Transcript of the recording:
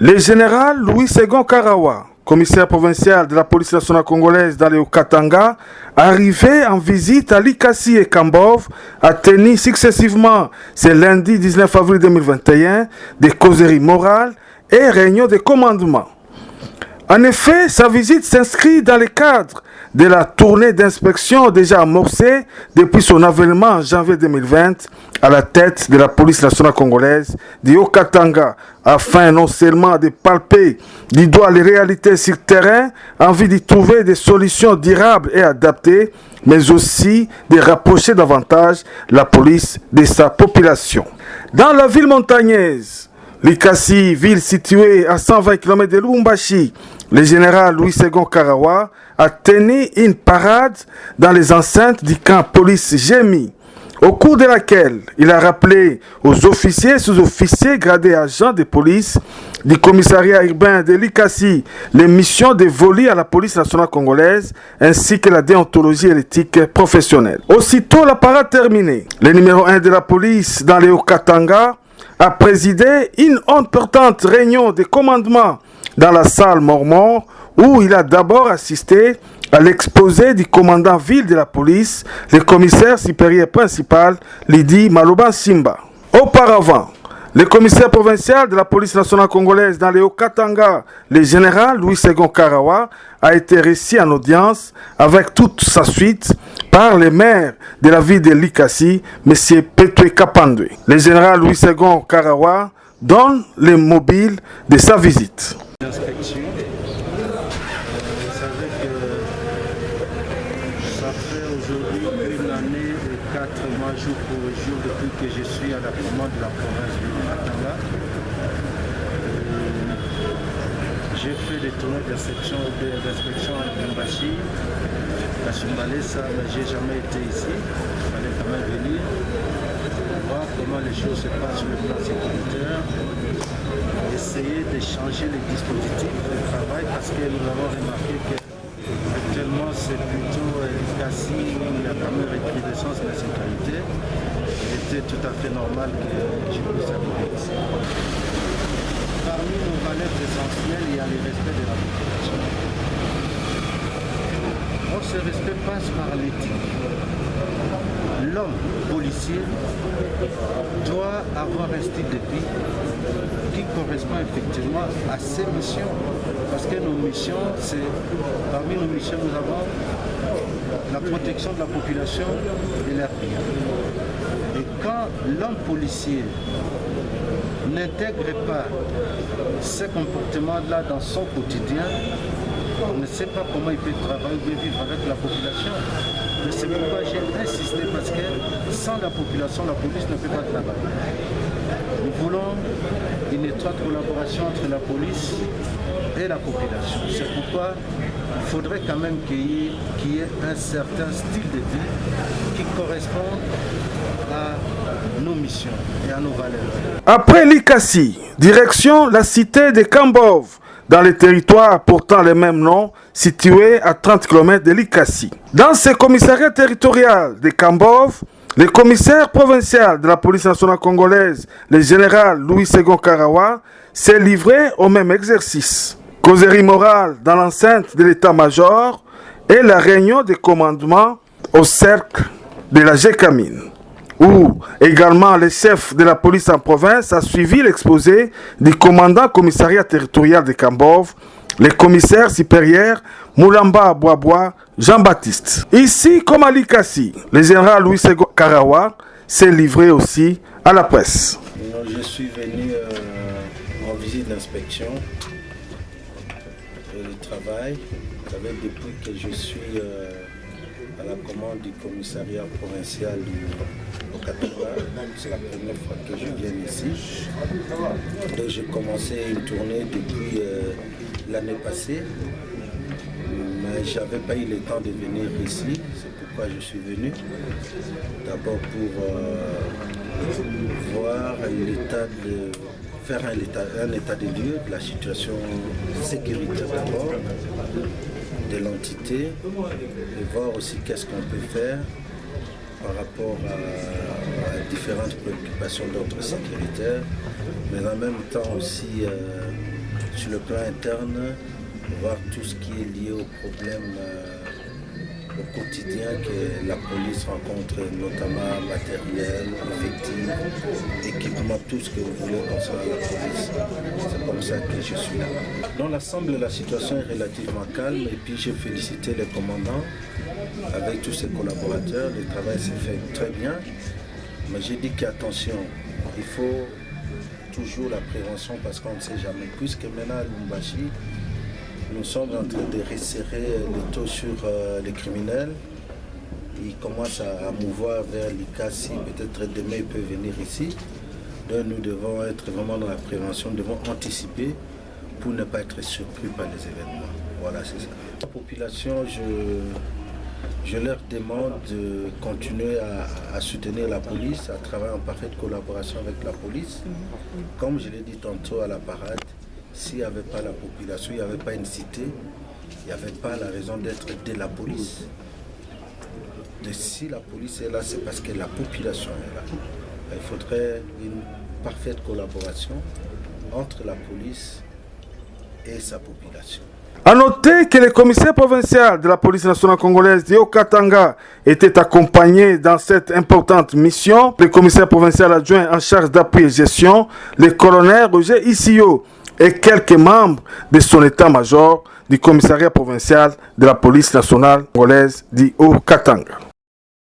Le général Louis Segon Karawa, commissaire provincial de la police nationale congolaise dans le Haut-Katanga, arrivé en visite à Likasi et Kambov, a tenu successivement ce lundi 19 avril 2021 des causeries morales et réunions de commandement. En effet, sa visite s'inscrit dans le cadre de la tournée d'inspection déjà amorcée depuis son avènement en janvier 2020 à la tête de la police nationale congolaise du Haut-Katanga, afin non seulement de palper du doigt les réalités sur le terrain, en vue d'y trouver des solutions durables et adaptées, mais aussi de rapprocher davantage la police de sa population. Dans la ville montagneuse, Likasi, ville située à 120 km de Lubumbashi, le général Louis Segon Karawa a tenu une parade dans les enceintes du camp police Gémi, au cours de laquelle il a rappelé aux officiers et sous-officiers gradés agents de police du commissariat urbain de Likasi les missions dévolues à la police nationale congolaise ainsi que la déontologie et l'éthique professionnelle. Aussitôt la parade terminée, le numéro 1 de la police dans le Haut-Katanga a présidé une importante réunion de commandement dans la salle Mormon où il a d'abord assisté à l'exposé du commandant ville de la police, le commissaire supérieur principal Lydie Maloba Simba. Auparavant, le commissaire provincial de la police nationale congolaise dans le Haut-Katanga, le général Louis Segon Karawa, a été reçu en audience avec toute sa suite par le maire de la ville de Likasi, M. Petwe Kapandwe. Le général Louis Segon Karawa donne le mobile de sa visite. L'inspection, vous savez que ça fait aujourd'hui une année et 4 mois jour pour jour depuis que je suis à la commande de la province du Katanga. J'ai fait des tournées d'inspection à Lubumbashi, à Chimbalesa, mais je n'ai jamais été ici. Il fallait quand même venir voir comment les choses se passent sur le plan sécuritaire, essayer de changer les dispositifs de travail parce que nous avons remarqué que actuellement c'est plutôt Likasi où il y a quand même recrudescence de la sécurité. Il était tout à fait normal que je puisse arriver ici. Parmi nos valeurs essentielles, il y a le respect de la population. Donc ce respect passe par l'éthique. L'homme policier doit avoir un style de vie qui correspond effectivement à ses missions. Parce que nos missions, parmi nos missions, nous avons la protection de la population et leur bien. Et quand l'homme policier n'intègre pas ces comportements-là dans son quotidien, on ne sait pas comment il peut travailler ou vivre avec la population. C'est pourquoi j'ai insisté, parce que sans la population, la police ne peut pas travailler. Nous voulons une étroite collaboration entre la police et la population. C'est pourquoi il faudrait quand même qu'il y ait un certain style de vie qui correspond à nos missions et à nos valeurs. Après Likasi, direction la cité de Kambov, dans le territoire portant le même nom, situé à 30 km de Likasi. Dans ce commissariat territorial de Kambov, le commissaire provincial de la police nationale congolaise, le général Louis Segon Karawa, s'est livré au même exercice. Causerie morale dans l'enceinte de l'état-major et la réunion de commandement au cercle de la Gécamine, où également le chef de la police en province a suivi l'exposé du commandant commissariat territorial de Kambov, le commissaire supérieur Moulamba Boaboa Jean-Baptiste. Ici, comme à Likasi, le général Louis Segon Karawa s'est livré aussi à la presse. Je suis venu en visite d'inspection et de travail. Vous savez, depuis que je suis à la commande du commissariat provincial du Haut-Katanga, c'est la première fois que je viens ici. Donc j'ai commencé une tournée depuis l'année passée, mais je n'avais pas eu le temps de venir ici, c'est pourquoi je suis venu. D'abord pour voir faire un état des lieux de la situation sécuritaire d'abord, de l'entité, et voir aussi qu'est-ce qu'on peut faire par rapport à différentes préoccupations d'ordre sécuritaire, mais en même temps aussi sur le plan interne, voir tout ce qui est lié aux problèmes au quotidien que la police rencontre, notamment matériel, effectif, équipement, tout ce que vous voulez concernant la police. C'est comme ça que je suis là. Dans l'ensemble, la situation est relativement calme et puis j'ai félicité les commandants avec tous ses collaborateurs. Le travail s'est fait très bien, mais j'ai dit qu'attention, il faut toujours la prévention parce qu'on ne sait jamais. Puisque maintenant à Lubumbashi, nous sommes en train de resserrer les taux sur les criminels. Ils commencent à mouvoir vers l'Ikasi. Peut-être demain ils peuvent venir ici. Donc nous devons être vraiment dans la prévention, nous devons anticiper pour ne pas être surpris par les événements. Voilà, c'est ça. La population, je leur demande de continuer à soutenir la police, à travailler en parfaite collaboration avec la police. Comme je l'ai dit tantôt à la parade, s'il n'y avait pas la population, il n'y avait pas une cité, il n'y avait pas la raison d'être de la police. Si la police est là, c'est parce que la population est là. Il faudrait une parfaite collaboration entre la police et sa population. A noter que le commissaire provincial de la police nationale congolaise de Haut-Katanga était accompagné dans cette importante mission. Le commissaire provincial adjoint en charge d'appui et gestion, le colonel Roger Issio, et quelques membres de son état-major du commissariat provincial de la police nationale congolaise du Haut-Katanga.